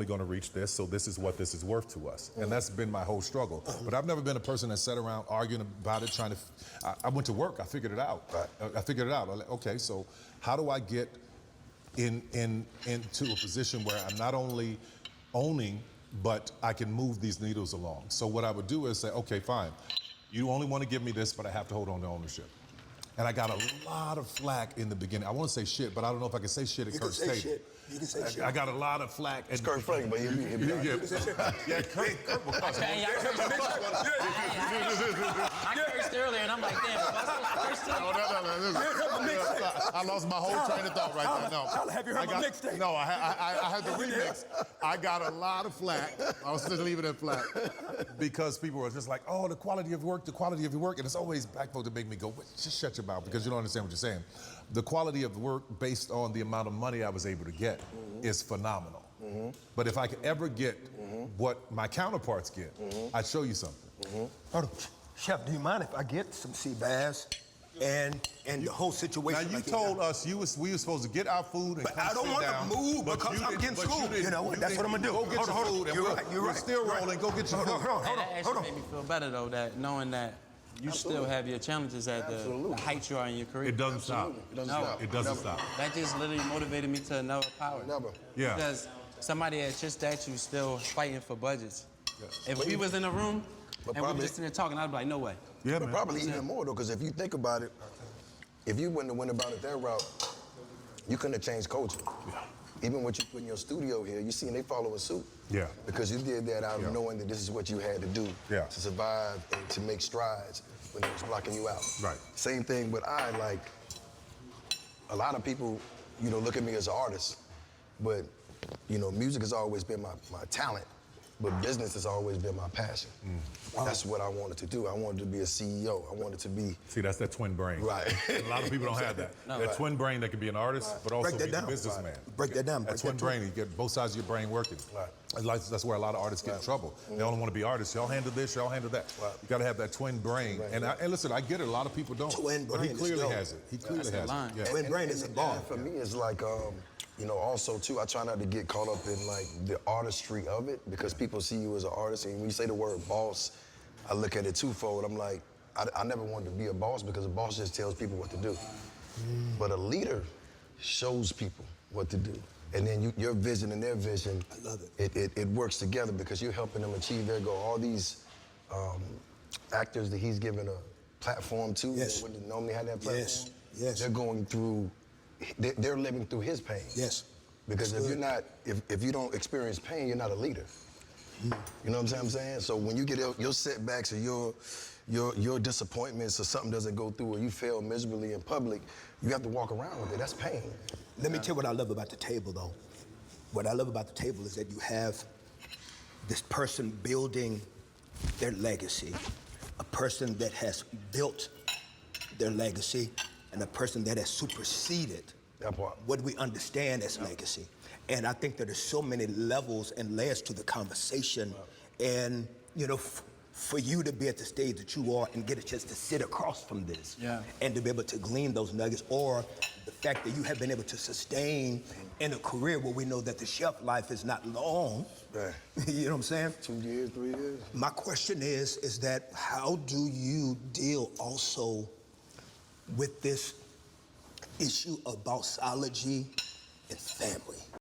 going to reach this, so this is what this is worth to us. And that's been my whole struggle. But I've never been a person that sat around arguing about it, trying to, I went to work, I figured it out. Right. I figured it out. I'm like, okay, so how do I get into a position where I'm not only owning, but I can move these needles along? So what I would do is say, okay, fine. You only want to give me this, but I have to hold on to ownership. And I got a lot of flack in the beginning. I want to say shit, but I don't know if I can say shit at Kirk's table. You can say shit. I got a lot of flack. It's Kirk Frank, but he'll be Yeah, Kirk will cuss. I cursed earlier, and I'm like, damn, am I supposed to curse too? I lost my whole train of thought right there. No. Have you heard my mixtape? No, I had the remix. I got a lot of flack. I was just leaving it flat. Because people were just like, oh, the quality of work, and it's always black folks that make me go, just shut your mouth, because you don't understand what you're saying. The quality of work based on the amount of money I was able to get is phenomenal. But if I could ever get what my counterparts get, I'd show you something. Hold on. Chef, do you mind if I get some sea bass and the whole situation? Now you told us we were supposed to get our food and but come I don't sit want down, to move because I'm getting schooled. You know what? That's what I'm gonna do. Go get your food, and we're still rolling. Go get your food. Hold on. That actually made me feel better though, that knowing that you still have your challenges at the height you are in your career. It doesn't stop. It doesn't stop. That just literally motivated me to another power. Never. Yeah. Because somebody at your statue still fighting for budgets. If we was in a room and we were just sitting there talking, I'd be like, no way. Yeah, but probably even more though, because if you think about it, if you wouldn't have went about it that route, you couldn't have changed culture. Yeah. Even what you put in your studio here, you see, and they follow a suit. Yeah. Because you did that out of knowing that this is what you had to do to survive and to make strides when it was blocking you out. Right. Same thing with like, a lot of people, look at me as an artist, but, music has always been my talent, but business has always been my passion. That's what I wanted to do. I wanted to be a CEO. I wanted to be... See, that's that twin brain. Right. A lot of people don't have that. That twin brain that can be an artist, but also be a businessman. Break that down. That twin brain, you get both sides of your brain working. Right. That's where a lot of artists get in trouble. They only want to be artists. Y'all handle this, y'all handle that. You got to have that twin brain. And listen, I get it. A lot of people don't. Twin brain. But he clearly has it. He clearly has it. Yeah. Twin brain is a bomb. For me, it's like... also too, I try not to get caught up in like the artistry of it, because people see you as an artist, and when you say the word boss, I look at it twofold. I'm like, I never wanted to be a boss, because a boss just tells people what to do. But a leader shows people what to do. And then your vision and their vision, I love it. It works together, because you're helping them achieve their goal. All these actors that he's given a platform to, that wouldn't normally have that platform, they're going through, they're living through his pain. Yes. Because if you're not, if you don't experience pain, you're not a leader. You know what I'm saying? So when you get your setbacks or your disappointments, or something doesn't go through, or you fail miserably in public, you have to walk around with it. That's pain. Let me tell you what I love about the table, though. What I love about the table is that you have this person building their legacy, a person that has built their legacy, and a person that has superseded what we understand as legacy. And I think that there's so many levels and layers to the conversation. And, for you to be at the stage that you are and get a chance to sit across from this and to be able to glean those nuggets, or the fact that you have been able to sustain in a career where we know that the shelf life is not long. Right. You know what I'm saying? 2 years, 3 years. My question is that how do you deal also with this issue of bossology and family?